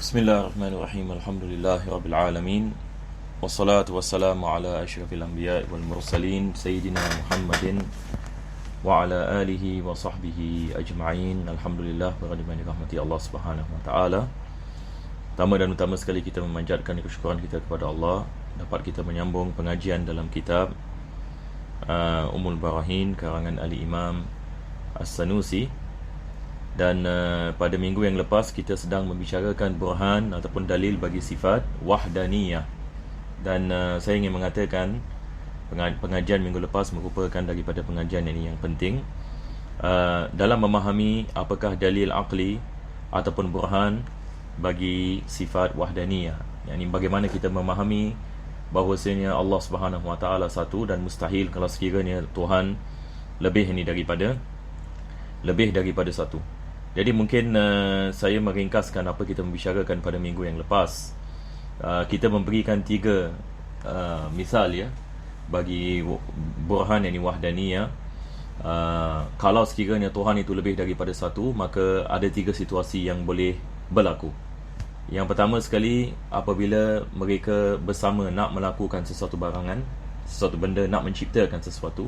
Bismillahirrahmanirrahim. Alhamdulillahirabbil wassalatu wassalamu ala asyrafil anbiya'i wal mursalin sayyidina Muhammadin wa ala alihi wa sahbihi ajma'in. Alhamdulillah berada rahmati Allah Subhanahu wa taala. Pertama dan utama sekali kita memanjatkan kesyukuran kita kepada Allah dapat kita menyambung pengajian dalam kitab Ummul Barahin karangan Ali Imam As-Sanusi. Dan pada minggu yang lepas kita sedang membicarakan burhan ataupun dalil bagi sifat wahdaniyah. Dan saya ingin mengatakan pengajian minggu lepas merupakan daripada pengajian ini yang penting dalam memahami apakah dalil aqli ataupun burhan bagi sifat wahdaniyah. Yani bagaimana kita memahami bahawasanya Allah Subhanahu wa taala satu dan mustahil kalau sekiranya Tuhan lebih daripada satu. Jadi mungkin saya meringkaskan apa kita membicarakan pada minggu yang lepas. Kita memberikan 3 misal ya bagi burhan yang wahdaniyah. Kalau sekiranya Tuhan itu lebih daripada satu, maka ada 3 situasi yang boleh berlaku. Yang pertama sekali, apabila mereka bersama nak melakukan sesuatu barangan, sesuatu benda, nak menciptakan sesuatu,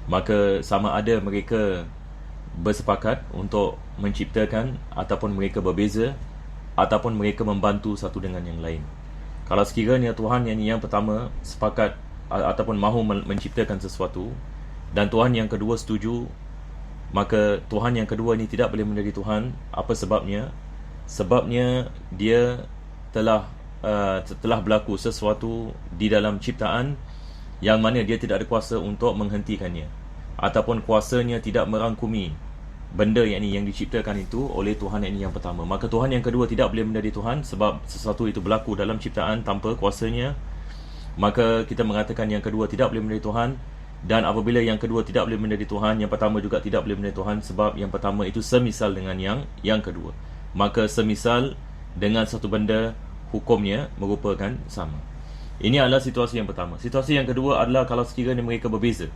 maka sama ada mereka bersepakat untuk menciptakan ataupun mereka berbeza ataupun mereka membantu satu dengan yang lain. Kalau sekiranya Tuhan yang pertama sepakat ataupun mahu menciptakan sesuatu dan Tuhan yang kedua setuju, maka Tuhan yang kedua ni tidak boleh menjadi Tuhan. Apa sebabnya? Sebabnya dia telah berlaku sesuatu di dalam ciptaan yang mana dia tidak ada kuasa untuk menghentikannya, ataupun kuasanya tidak merangkumi benda yang diciptakan itu oleh Tuhan yang pertama. Maka Tuhan yang kedua tidak boleh menjadi Tuhan sebab sesuatu itu berlaku dalam ciptaan tanpa kuasanya. Maka kita mengatakan yang kedua tidak boleh menjadi Tuhan. Dan apabila yang kedua tidak boleh menjadi Tuhan, yang pertama juga tidak boleh menjadi Tuhan sebab yang pertama itu semisal dengan yang kedua. Maka semisal dengan satu benda, hukumnya merupakan sama. Ini adalah situasi yang pertama. Situasi yang kedua adalah kalau sekiranya mereka berbeza.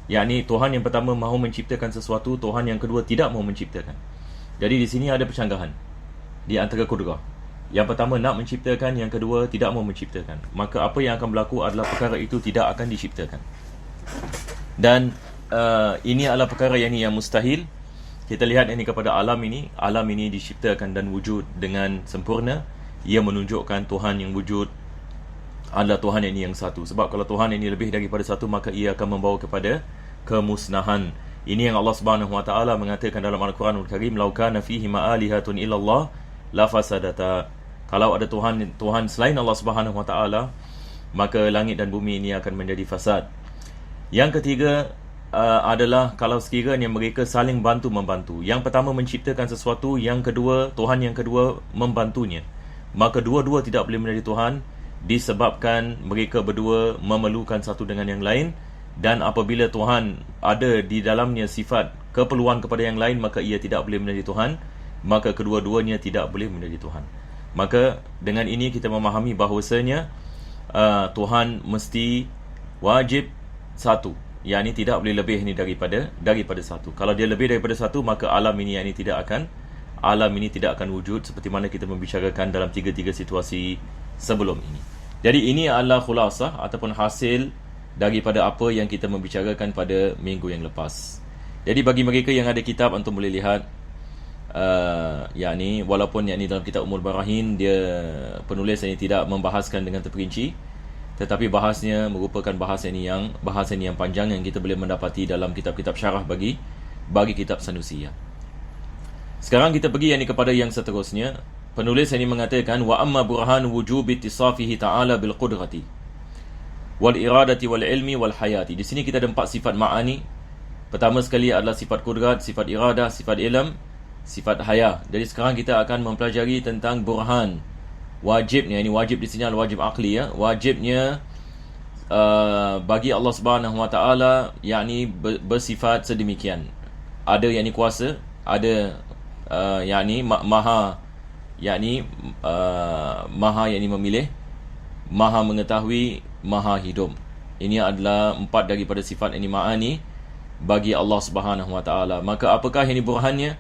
Yakni Tuhan yang pertama mahu menciptakan sesuatu, Tuhan yang kedua tidak mahu menciptakan. Jadi di sini ada percanggahan di antara kudrah. Yang pertama nak menciptakan, yang kedua tidak mahu menciptakan. Maka apa yang akan berlaku adalah perkara itu tidak akan diciptakan. Dan ini adalah perkara yang mustahil. Kita lihat ini kepada alam ini. Alam ini diciptakan dan wujud dengan sempurna. Ia menunjukkan Tuhan yang wujud adalah Tuhan yang satu. Sebab kalau Tuhan ini lebih daripada satu, maka ia akan membawa kepada kemusnahan. Ini yang Allah Subhanahu wa taala mengatakan dalam Al-Quranul Karim, "Lau kana fihi ma'alihatun illallah la fasadata." Kalau ada Tuhan selain Allah Subhanahu wa taala, maka langit dan bumi ini akan menjadi fasad. Yang ketiga adalah kalau sekiranya mereka saling bantu-membantu. Yang pertama menciptakan sesuatu, yang kedua Tuhan yang kedua membantunya. Maka dua-dua tidak boleh menjadi Tuhan disebabkan mereka berdua memerlukan satu dengan yang lain. Dan apabila Tuhan ada di dalamnya sifat keperluan kepada yang lain, maka ia tidak boleh menjadi Tuhan. Maka kedua-duanya tidak boleh menjadi Tuhan. Maka dengan ini kita memahami bahawasanya Tuhan mesti wajib satu. Yang ini tidak boleh lebih ini daripada satu. Kalau dia lebih daripada satu, maka alam ini tidak akan wujud seperti mana kita membicarakan dalam 3 situasi sebelum ini. Jadi ini adalah khulasah ataupun hasil daripada apa yang kita membicarakan pada minggu yang lepas. Jadi bagi mereka yang ada kitab, antum boleh lihat walaupun dalam kitab Ummul Barahin dia penulis ini tidak membahaskan dengan terperinci, tetapi bahasnya merupakan bahasan yang panjang yang kita boleh mendapati dalam kitab-kitab syarah bagi kitab Sanusiyah. Sekarang kita pergi kepada yang seterusnya. Penulis ini mengatakan, wa amma burhan wujub ittisafihi ta'ala bil qudrati wal iradati wal ilmi wal hayati. Di sini kita ada 4 sifat ma'ani. Pertama sekali adalah sifat kudrat, sifat iradah, sifat ilm, sifat haya. Jadi sekarang kita akan mempelajari tentang burhan. Wajibnya, ini wajib di sini adalah wajib akli ya. Wajibnya bagi Allah Subhanahu wa taala bersifat sedemikian. Ada kuasa, ada maha maha memilih, maha mengetahui, maha hidup. Ini adalah 4 daripada sifat ma'ani bagi Allah Subhanahu wa taala. Maka apakah ini burhannya?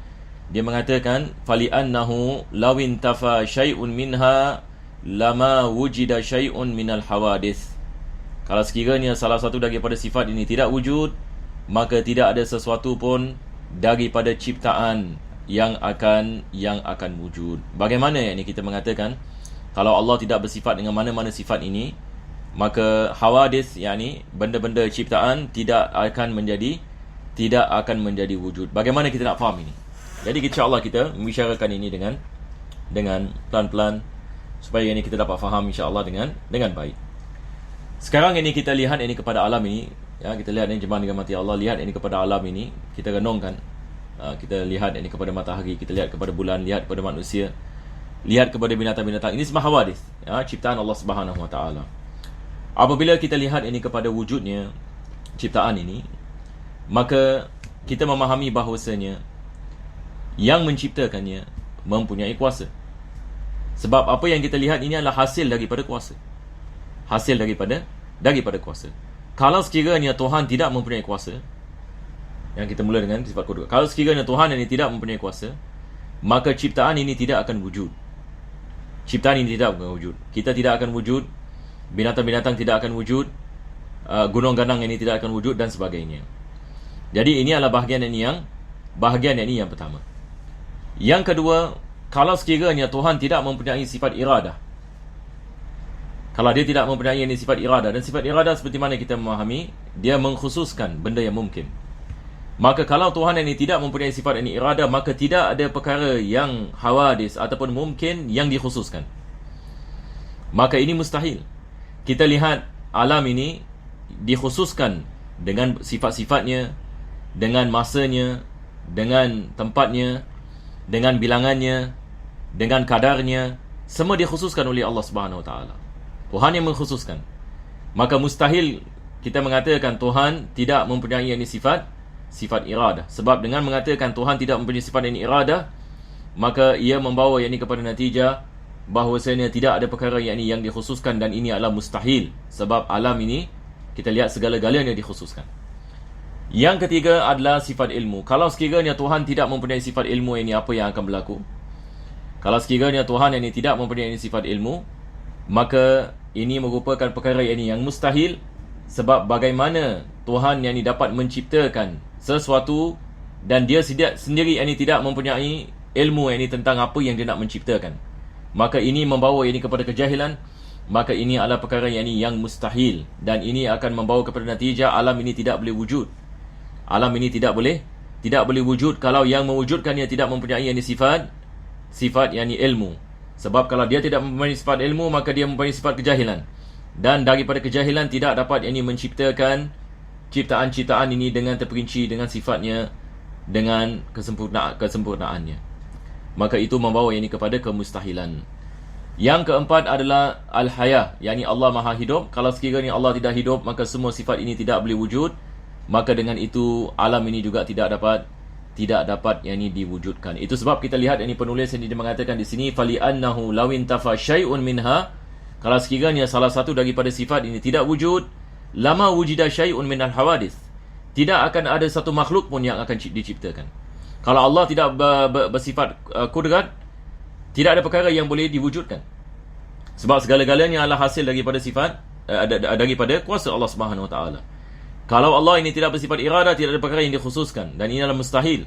Dia mengatakan fali annahu lawin tafa syai'un minha lama wujida syai'un minal hawadith. Kalau sekiranya salah satu daripada sifat ini tidak wujud, maka tidak ada sesuatu pun daripada ciptaan yang akan wujud. Bagaimana yang ini kita mengatakan kalau Allah tidak bersifat dengan mana-mana sifat ini, maka hawadith, yakni benda-benda ciptaan tidak akan menjadi wujud. Bagaimana kita nak faham ini? Jadi insya-Allah kita membicarakan ini dengan pelan-pelan supaya ini kita dapat faham insya-Allah dengan baik. Sekarang ini kita lihat ini kepada alam ini, ya, kita lihat ini jemaah dirahmati Allah, lihat ini kepada alam ini, kita renungkan. Kita lihat ini kepada matahari, kita lihat kepada bulan, lihat kepada manusia, lihat kepada binatang-binatang. Ini semua hawadith, ya, ciptaan Allah Subhanahu Wa Taala. Apabila kita lihat ini kepada wujudnya ciptaan ini, maka kita memahami bahawasanya yang menciptakannya mempunyai kuasa. Sebab apa yang kita lihat ini adalah hasil daripada kuasa. Hasil daripada kuasa. Kalau sekiranya Tuhan tidak mempunyai kuasa, yang kita mula dengan sifat kedua. Kalau sekiranya Tuhan ini tidak mempunyai kuasa, maka ciptaan ini tidak akan wujud. Ciptaan ini tidak akan wujud. Kita tidak akan wujud, binatang-binatang tidak akan wujud, gunung ganang ini tidak akan wujud dan sebagainya. Jadi ini adalah bahagian ini yang pertama. Yang kedua, kalau sekiranya Tuhan tidak mempunyai sifat iradah, kalau dia tidak mempunyai ini sifat iradah, dan sifat iradah seperti mana kita memahami, dia mengkhususkan benda yang mungkin. Maka kalau Tuhan ini tidak mempunyai sifat ini iradah, maka tidak ada perkara yang hawadis ataupun mungkin yang dikhususkan. Maka ini mustahil. Kita lihat alam ini dikhususkan dengan sifat-sifatnya, dengan masanya, dengan tempatnya, dengan bilangannya, dengan kadarnya, semua dikhususkan oleh Allah Subhanahu Wa Taala. Tuhan yang mengkhususkan. Maka mustahil kita mengatakan Tuhan tidak mempunyai ini sifat iradah. Sebab dengan mengatakan Tuhan tidak mempunyai sifat ini iradah, maka ia membawa ini kepada natijah bahawasanya tidak ada perkara yang dikhususkan, dan ini adalah mustahil. Sebab alam ini kita lihat segala-galanya dikhususkan. Yang ketiga adalah sifat ilmu. Kalau sekiranya Tuhan tidak mempunyai sifat ilmu, ini apa yang akan berlaku? Kalau sekiranya Tuhan ini tidak mempunyai sifat ilmu, maka ini merupakan perkara yang mustahil. Sebab bagaimana Tuhan yang dapat menciptakan sesuatu dan dia sendiri ini tidak mempunyai ilmu tentang apa yang dia nak menciptakan, maka ini membawa ini kepada kejahilan. Maka ini adalah perkara yang mustahil, dan ini akan membawa kepada natijah alam ini tidak boleh wujud. Alam ini tidak boleh wujud kalau yang mewujudkannya tidak mempunyai sifat ilmu. Sebab kalau dia tidak mempunyai sifat ilmu, maka dia mempunyai sifat kejahilan, dan daripada kejahilan tidak dapat menciptakan ciptaan-ciptaan ini dengan terperinci, dengan sifatnya, dengan kesempurnaannya. Maka itu membawa kepada kemustahilan. Yang keempat adalah al-hayah, yakni Allah Maha hidup. Kalau sekiranya Allah tidak hidup, maka semua sifat ini tidak boleh wujud. Maka dengan itu alam ini juga tidak dapat diwujudkan. Itu sebab kita lihat penulis yang dia mengatakan di sini fali annahu lawin tafa syai'un minha. Kalau sekiranya salah satu daripada sifat ini tidak wujud, lama wujida syai'un minal hawadith. Tidak akan ada satu makhluk pun yang akan diciptakan. Kalau Allah tidak bersifat kudrat, tidak ada perkara yang boleh diwujudkan. Sebab segala-galanya adalah hasil daripada sifat daripada kuasa Allah Subhanahu Wa Taala. Kalau Allah ini tidak bersifat iradah, tidak ada perkara yang dikhususkan, dan ini adalah mustahil.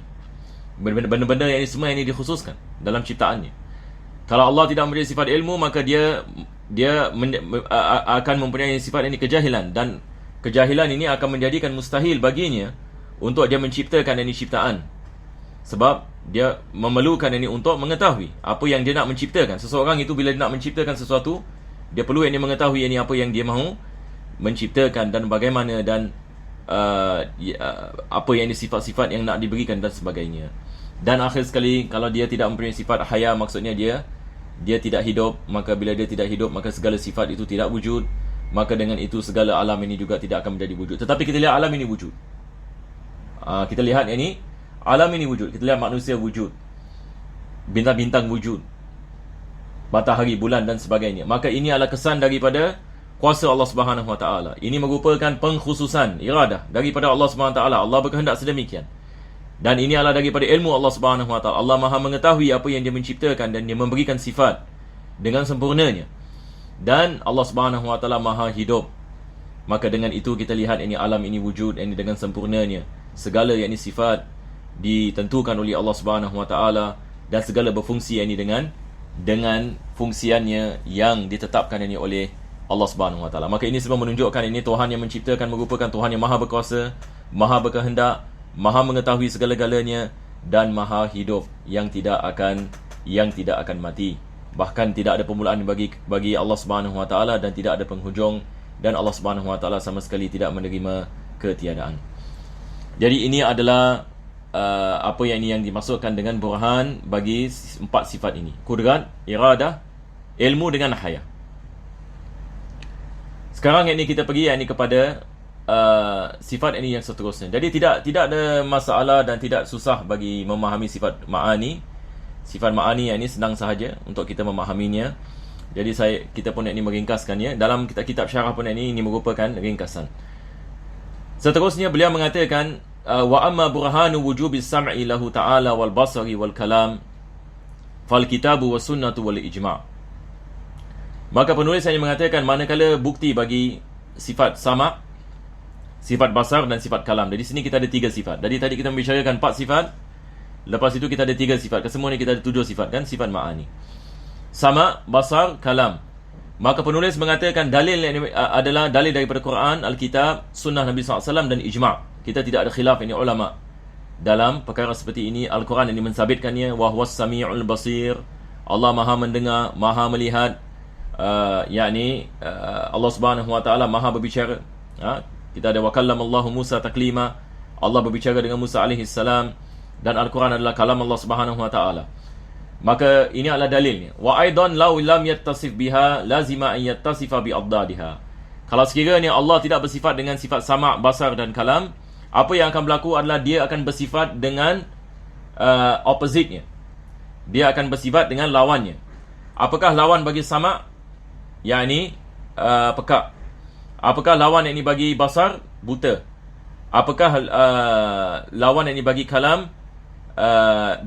Benda-benda yang semua ini dikhususkan dalam ciptaannya. Kalau Allah tidak mempunyai sifat ilmu, maka dia akan mempunyai sifat ini kejahilan, dan kejahilan ini akan menjadikan mustahil baginya untuk dia menciptakan ini ciptaan. Sebab dia memerlukan ini untuk mengetahui apa yang dia nak menciptakan. Seseorang itu bila dia nak menciptakan sesuatu, dia perlu mengetahui apa yang dia mahu menciptakan, dan bagaimana, dan apa yang sifat-sifat yang nak diberikan dan sebagainya. Dan akhir sekali, kalau dia tidak mempunyai sifat haya, maksudnya dia tidak hidup. Maka bila dia tidak hidup, maka segala sifat itu tidak wujud. Maka dengan itu segala alam ini juga tidak akan menjadi wujud. Tetapi kita lihat alam ini wujud. Kita lihat alam ini wujud. Kita lihat manusia wujud, bintang-bintang wujud, matahari, bulan dan sebagainya. Maka ini adalah kesan daripada kuasa Allah Subhanahu Wa Taala. Ini merupakan pengkhususan iradah daripada Allah Subhanahu Wa Taala. Allah berkehendak sedemikian. Dan ini adalah daripada ilmu Allah Subhanahu Wa Taala. Allah Maha mengetahui apa yang Dia menciptakan dan Dia memberikan sifat dengan sempurnanya. Dan Allah Subhanahu Wa Taala Maha hidup. Maka dengan itu kita lihat ini alam ini wujud ini dengan sempurnanya. Segala yang ini sifat ditentukan oleh Allah Subhanahu Wa Taala dan segala berfungsi ini dengan fungsiannya yang ditetapkan ini oleh Allah Subhanahu Wa Taala. Maka ini semua menunjukkan ini Tuhan yang menciptakan merupakan Tuhan yang maha berkuasa, maha berkehendak, maha mengetahui segala-galanya dan maha hidup yang tidak akan mati. Bahkan tidak ada permulaan bagi Allah Subhanahu Wa Taala dan tidak ada penghujung, dan Allah Subhanahu Wa Taala sama sekali tidak menerima ketiadaan. Jadi ini adalah apa yang dimaksudkan dengan burhan bagi 4 sifat ini: kudrat, iradah, ilmu dengan haya. Sekarang ini kita pergi kepada sifat ini yang seterusnya. Jadi tidak ada masalah dan tidak susah bagi memahami sifat ma'ani. Sifat ma'ani ini senang sahaja untuk kita memahaminya. Jadi kita pun ini meringkaskannya. Dalam kitab syarah pun ini merupakan ringkasan. Seterusnya beliau mengatakan wa amma burhanu wujubis sam'i lahu ta'ala wal basari wal kalam fal kitabu was sunnatu wal ijma'. Maka penulis hanya mengatakan manakala bukti bagi sifat sama', sifat basar dan sifat kalam. Jadi sini kita ada 3 sifat. Jadi tadi kita membicarakan 4 sifat. Lepas itu kita ada 3 sifat. Kesemua ni kita ada 7 sifat kan, sifat ma'ani. Sama, basar, kalam. Maka penulis mengatakan dalil ini adalah dalil daripada Quran, Alkitab, Sunnah Nabi SAW dan ijma'. Kita tidak ada khilaf ini ulama dalam perkara seperti ini. Al-Quran ini mensabitkannya, wa huwas sami'ul basir. Allah Maha mendengar, Maha melihat. Allah Subhanahu Wa Taala Maha berbicara. Kita ada wa kallamallahu Musa taklima. Allah berbicara dengan Musa alaihi salam, dan Al-Quran adalah kalam Allah Subhanahu Wa Taala. Maka ini adalah dalilnya. Wa aidan law lam yattasif biha lazima an yattasifa bi adadiha. Kalau sekiranya Allah tidak bersifat dengan sifat sama', basar dan kalam, apa yang akan berlaku adalah dia akan bersifat dengan opposite-nya. Dia akan bersifat dengan lawannya. Apakah lawan bagi sama'? Pekak. Apakah lawan yang ini bagi basar? Buta. Apakah lawan yang ini bagi kalam?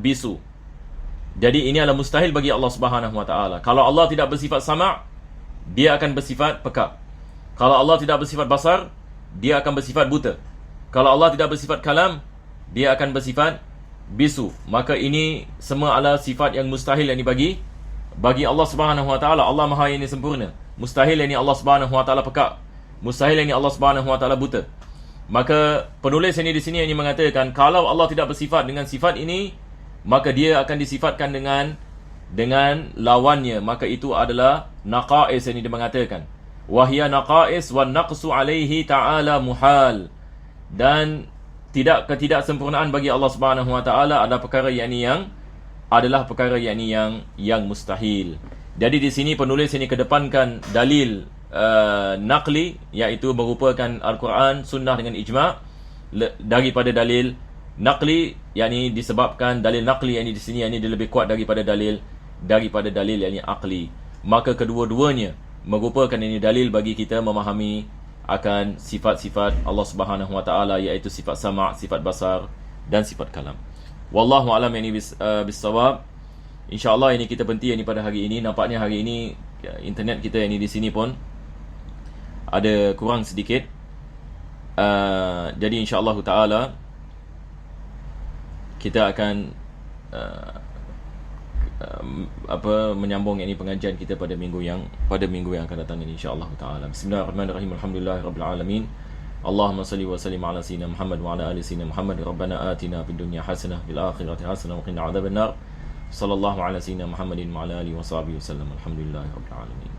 Bisu. Jadi ini adalah mustahil bagi Allah Subhanahu Wa Taala. Kalau Allah tidak bersifat sama', dia akan bersifat pekak. Kalau Allah tidak bersifat basar, dia akan bersifat buta. Kalau Allah tidak bersifat kalam, dia akan bersifat bisu. Maka ini semua adalah sifat yang mustahil yang dibagi bagi Allah Subhanahu Wa Taala. Allah Maha yang sempurna. Mustahil yang Allah Subhanahu Wa Taala pekak. Mustahil yang Allah Subhanahu Wa Taala buta. Maka penulis ini di sini yang mengatakan kalau Allah tidak bersifat dengan sifat ini, maka dia akan disifatkan dengan lawannya. Maka itu adalah naqais yang dia mengatakan. Wahia naqais wan naqsu alaihi ta'ala muhal. Dan ketidaksempurnaan bagi Allah Subhanahu Wa Taala adalah perkara yang mustahil. Jadi di sini penulis ini kedepankan dalil naqli, iaitu merupakan Al-Quran, Sunnah dengan ijma' daripada dalil naqli, yakni disebabkan dalil naqli yang di sini yang dia lebih kuat daripada dalil yang aqli. Maka kedua-duanya merupakan ini dalil bagi kita memahami akan sifat-sifat Allah Subhanahu Wa Taala, iaitu sifat sama', sifat basar dan sifat kalam. Wallahu a'lam bis-shawab. InsyaAllah ini kita berhenti pada hari ini. Nampaknya hari ini internet kita ini di sini pun ada kurang sedikit. Jadi insyaAllah ta'ala kita akan menyambung ini pengajian kita pada minggu yang akan datang ini insyaAllah ta'ala. Bismillahirrahmanirrahim. Alhamdulillahirabbil alamin. Allahumma salli wa sallim ala sayyidina Muhammad wa ala ali sayyidina Muhammad. Rabbana atina fid dunya hasanah fil akhirati hasanah wa qina adzabannar. Sallallahu ala sayyidina Muhammadin wa ala alihi wa sahbihi wasallam. Alhamdulillahirabbil alamin.